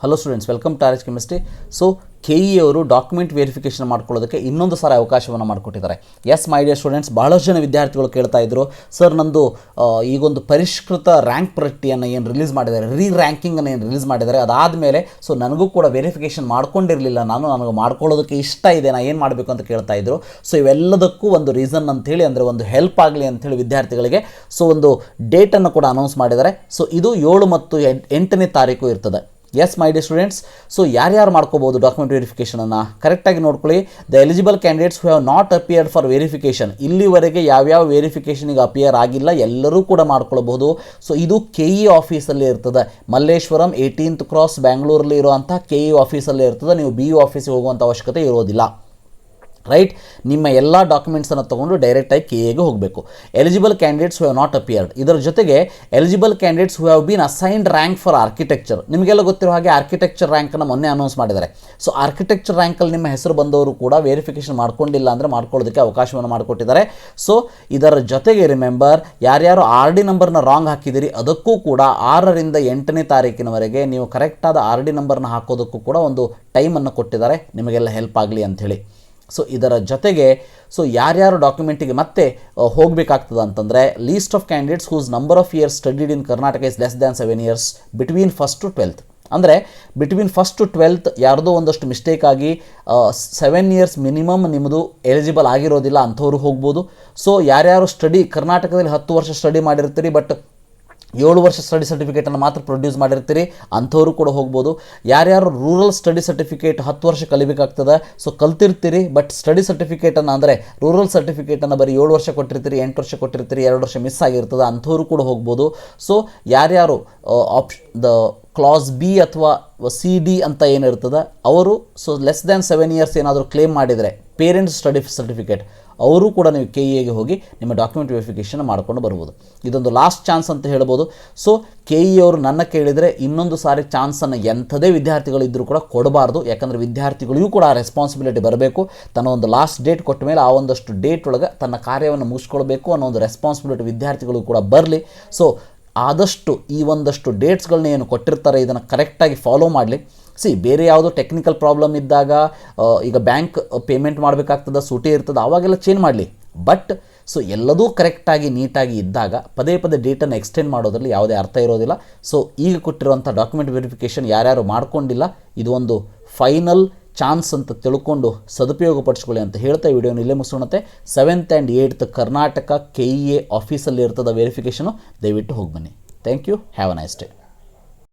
Hello students, welcome to RHchemistry. So KE ಅವರು document verification ಮಾಡ್ಕೊಳ್ಳೋದಕ್ಕೆ ಇನ್ನೊಂದು ಸಾರಿ ಅವಕಾಶವನ್ನು ಮಾಡಿಕೊಟ್ಟಿದ್ದಾರೆ. ಎಸ್ ಮೈ ಡಿಯರ್ ಸ್ಟೂಡೆಂಟ್ಸ್, ಭಾಳಷ್ಟು ಜನ ವಿದ್ಯಾರ್ಥಿಗಳು ಕೇಳ್ತಾ ಇದ್ರು, ಸರ್ ನಂದು ಈಗೊಂದು ಪರಿಷ್ಕೃತ ರ್ಯಾಂಕ್ ಪಟ್ಟಿಯನ್ನು ಏನು ರಿಲೀಸ್ ಮಾಡಿದ್ದಾರೆ, ರ್ಯಾಂಕಿಂಗನ್ನು ಏನು ರಿಲೀಸ್ ಮಾಡಿದ್ದಾರೆ, ಅದಾದಮೇಲೆ ಸೊ ನನಗೂ ಕೂಡ ವೆರಿಫಿಕೇಷನ್ ಮಾಡ್ಕೊಂಡಿರಲಿಲ್ಲ, ನನಗೆ ಮಾಡ್ಕೊಳ್ಳೋದಕ್ಕೆ ಇಷ್ಟ ಇದೆ, ನಾನು ಏನು ಮಾಡಬೇಕು ಅಂತ ಕೇಳ್ತಾ ಇದ್ರು. ಸೊ ಇವೆಲ್ಲದಕ್ಕೂ ಒಂದು ರೀಸನ್ ಅಂಥೇಳಿ, ಅಂದರೆ ಒಂದು ಹೆಲ್ಪ್ ಆಗಲಿ ಅಂಥೇಳಿ ವಿದ್ಯಾರ್ಥಿಗಳಿಗೆ ಸೊ ಒಂದು ಡೇಟನ್ನು ಕೂಡ ಅನೌನ್ಸ್ ಮಾಡಿದ್ದಾರೆ. ಸೊ ಇದು 7 ಮತ್ತು 8ನೇ ತಾರೀಕು ಇರ್ತದೆ. Yes my dear students, so ಯಾರ್ಯಾರು ಮಾಡ್ಕೋಬೋದು ಡಾಕ್ಯುಮೆಂಟ್ ವೆರಿಫಿಕೇಷನನ್ನು ಕರೆಕ್ಟಾಗಿ ನೋಡ್ಕೊಳ್ಳಿ. The eligible candidates who have not appeared for verification, ಇಲ್ಲಿವರೆಗೆ ಯಾವ್ಯಾವ ವೆರಿಫಿಕೇಷನಿಗೆ ಅಪಿಯರ್ ಆಗಿಲ್ಲ ಎಲ್ಲರೂ ಕೂಡ ಮಾಡ್ಕೊಳ್ಬಹುದು. ಸೊ ಇದು KE ಆಫೀಸಲ್ಲಿ ಇರ್ತದೆ, ಮಲ್ಲೇಶ್ವರಂ 18th ಕ್ರಾಸ್ ಬ್ಯಾಂಗ್ಳೂರಲ್ಲಿ ಇರುವಂಥ KE ಆಫೀಸಲ್ಲಿ ಇರ್ತದೆ. ನೀವು BU ಆಫೀಸಿಗೆ ಹೋಗುವಂಥ ಅವಶ್ಯಕತೆ ಇರೋದಿಲ್ಲ. ರೈಟ್, ನಿಮ್ಮ ಎಲ್ಲ ಡಾಕ್ಯುಮೆಂಟ್ಸನ್ನು ತೊಗೊಂಡು ಡೈರೆಕ್ಟಾಗಿ KEಗೆ ಹೋಗಬೇಕು. Eligible candidates who have not appeared, ಇದರ ಜೊತೆಗೆ eligible candidates who have been assigned rank for architecture. ನಿಮಗೆಲ್ಲ ಗೊತ್ತಿರೋ ಹಾಗೆ ಆರ್ಕಿಟೆಕ್ಚರ್ ರ್ಯಾಂಕನ್ನು ಮೊನ್ನೆ ಅನೌನ್ಸ್ ಮಾಡಿದ್ದಾರೆ. ಸೊ ಆರ್ಕಿಟೆಕ್ಚರ್ ರ್ಯಾಂಕಲ್ಲಿ ನಿಮ್ಮ ಹೆಸರು ಬಂದವರು ಕೂಡ ವೆರಿಫಿಕೇಷನ್ ಮಾಡ್ಕೊಂಡಿಲ್ಲ ಅಂದರೆ ಮಾಡ್ಕೊಳ್ಳೋದಕ್ಕೆ ಅವಕಾಶವನ್ನು ಮಾಡಿಕೊಟ್ಟಿದ್ದಾರೆ. ಸೊ ಇದರ ಜೊತೆಗೆ ರಿಮೆಂಬರ್, ಯಾರ್ಯಾರು RD ನಂಬರ್ನ ರಾಂಗ್ ಹಾಕಿದ್ದೀರಿ ಅದಕ್ಕೂ ಕೂಡ 6ರಿಂದ 8ನೇ ತಾರೀಕಿನವರೆಗೆ ನೀವು ಕರೆಕ್ಟಾದ RD ನಂಬರ್ನ ಹಾಕೋದಕ್ಕೂ ಕೂಡ ಒಂದು ಟೈಮನ್ನು ಕೊಟ್ಟಿದ್ದಾರೆ, ನಿಮಗೆಲ್ಲ ಹೆಲ್ಪ್ ಆಗಲಿ ಅಂಥೇಳಿ. ಸೊ ಇದರ ಜೊತೆಗೆ ಸೊ ಯಾರ್ಯಾರು ಡಾಕ್ಯುಮೆಂಟಿಗೆ ಮತ್ತೆ ಹೋಗಬೇಕಾಗ್ತದೆ ಅಂತಂದರೆ, list of candidates whose number of years studied in Karnataka is less than 7 years between 1st to 12th. ಅಂದರೆ ಬಿಟ್ವೀನ್ 1st to 12th ಯಾರ್ದೋ ಒಂದಷ್ಟು ಮಿಸ್ಟೇಕ್ ಆಗಿ 7 years ಮಿನಿಮಮ್ ನಿಮ್ಮದು ಎಲಿಜಿಬಲ್ ಆಗಿರೋದಿಲ್ಲ, ಅಂಥವ್ರು ಹೋಗ್ಬೋದು. ಸೊ ಯಾರ್ಯಾರು ಸ್ಟಡಿ ಕರ್ನಾಟಕದಲ್ಲಿ 10 ವರ್ಷ ಸ್ಟಡಿ ಮಾಡಿರ್ತೀರಿ ಬಟ್ 7 ವರ್ಷ ಸ್ಟಡಿ ಸರ್ಟಿಫಿಕೇಟನ್ನು ಮಾತ್ರ ಪ್ರೊಡ್ಯೂಸ್ ಮಾಡಿರ್ತೀರಿ, ಅಂಥವರು ಕೂಡ ಹೋಗ್ಬೋದು. ಯಾರ್ಯಾರು ರೂರಲ್ ಸ್ಟಡಿ ಸರ್ಟಿಫಿಕೇಟ್ 10 ವರ್ಷ ಕಲಿಬೇಕಾಗ್ತದೆ, ಸೊ ಕಲ್ತಿರ್ತೀರಿ ಬಟ್ ಸ್ಟಡಿ ಸರ್ಟಿಫಿಕೇಟನ್ನು ಅಂದರೆ ರೂರಲ್ ಸರ್ಟಿಫಿಕೇಟನ್ನು ಬರೀ 7 ವರ್ಷ ಕೊಟ್ಟಿರ್ತೀರಿ, 8 ವರ್ಷ ಕೊಟ್ಟಿರ್ತೀರಿ, 2 ವರ್ಷ ಮಿಸ್ ಆಗಿರ್ತದೆ, ಅಂಥವರು ಕೂಡ ಹೋಗ್ಬೋದು. ಸೊ ಯಾರ್ಯಾರು ದ ಕ್ಲಾಸ್ B ಅಥವಾ CD ಅಂತ ಏನಿರ್ತದೆ ಅವರು ಸೊ ಲೆಸ್ ದ್ಯಾನ್ 7 years ಏನಾದರೂ ಕ್ಲೇಮ್ ಮಾಡಿದರೆ ಪೇರೆಂಟ್ಸ್ ಸ್ಟಡಿ ಸರ್ಟಿಫಿಕೇಟ್, ಅವರು ಕೂಡ ನೀವು KEಗೆ ಹೋಗಿ ನಿಮ್ಮ ಡಾಕ್ಯುಮೆಂಟ್ ವೆರಿಫಿಕೇಷನ್ ಮಾಡ್ಕೊಂಡು ಬರ್ಬೋದು. ಇದೊಂದು ಲಾಸ್ಟ್ ಚಾನ್ಸ್ ಅಂತ ಹೇಳ್ಬೋದು. ಸೊ KE ಅವರು ನನ್ನ ಕೇಳಿದರೆ ಇನ್ನೊಂದು ಸಾರಿ ಚಾನ್ಸನ್ನು ಎಂಥದೇ ವಿದ್ಯಾರ್ಥಿಗಳು ಇದ್ದರೂ ಕೂಡ ಕೊಡಬಾರ್ದು, ಯಾಕಂದರೆ ವಿದ್ಯಾರ್ಥಿಗಳಿಗೂ ಕೂಡ ಆ ರೆಸ್ಪಾನ್ಸಿಬಿಲಿಟಿ ಬರಬೇಕು. ತನ್ನ ಒಂದು ಲಾಸ್ಟ್ ಡೇಟ್ ಕೊಟ್ಟ ಮೇಲೆ ಆ ಒಂದಷ್ಟು ಡೇಟ್ ಒಳಗೆ ತನ್ನ ಕಾರ್ಯವನ್ನು ಮುಗಿಸ್ಕೊಳ್ಬೇಕು ಅನ್ನೋ ಒಂದು ರೆಸ್ಪಾನ್ಸಿಬಿಲಿಟಿ ವಿದ್ಯಾರ್ಥಿಗಳಿಗೂ ಕೂಡ ಬರಲಿ. ಸೊ ಆದಷ್ಟು ಈ ಒಂದಷ್ಟು ಡೇಟ್ಸ್ಗಳನ್ನ ಏನು ಕೊಟ್ಟಿರ್ತಾರೆ ಇದನ್ನು ಕರೆಕ್ಟಾಗಿ ಫಾಲೋ ಮಾಡಲಿ. ಬೇರೆ ಯಾವುದೋ ಟೆಕ್ನಿಕಲ್ ಪ್ರಾಬ್ಲಮ್ ಇದ್ದಾಗ, ಈಗ ಬ್ಯಾಂಕ್ ಪೇಮೆಂಟ್ ಮಾಡಬೇಕಾಗ್ತದೆ, ಸೂಟಿ ಇರ್ತದೆ, ಆವಾಗೆಲ್ಲ ಚೇಂಜ್ ಮಾಡಲಿ. ಬಟ್ ಸೊ ಎಲ್ಲದೂ ಕರೆಕ್ಟಾಗಿ ನೀಟಾಗಿ ಇದ್ದಾಗ ಪದೇ ಪದೇ ಡೇಟನ್ನು ಎಕ್ಸ್ಟೆಂಡ್ ಮಾಡೋದ್ರಲ್ಲಿ ಯಾವುದೇ ಅರ್ಥ ಇರೋದಿಲ್ಲ. ಸೊ ಈಗ ಕೊಟ್ಟಿರುವಂಥ ಡಾಕ್ಯುಮೆಂಟ್ ವೆರಿಫಿಕೇಷನ್ ಯಾರ್ಯಾರು ಮಾಡ್ಕೊಂಡಿಲ್ಲ, ಇದು ಒಂದು ಫೈನಲ್ ಚಾನ್ಸ್ ಅಂತ ತಿಳ್ಕೊಂಡು ಸದುಪಯೋಗಪಡಿಸ್ಕೊಳ್ಳಿ ಅಂತ ಹೇಳ್ತಾ ಈ ವಿಡಿಯೋನ ಇಲ್ಲೇ ಮುಗಿಸೋಣತೆ. 7th and 8th Karnataka KEA ಆಫೀಸಲ್ಲಿ ಇರ್ತದೆ ವೆರಿಫಿಕೇಷನು, ದಯವಿಟ್ಟು ಹೋಗಿ ಬನ್ನಿ. Thank you, have a nice day.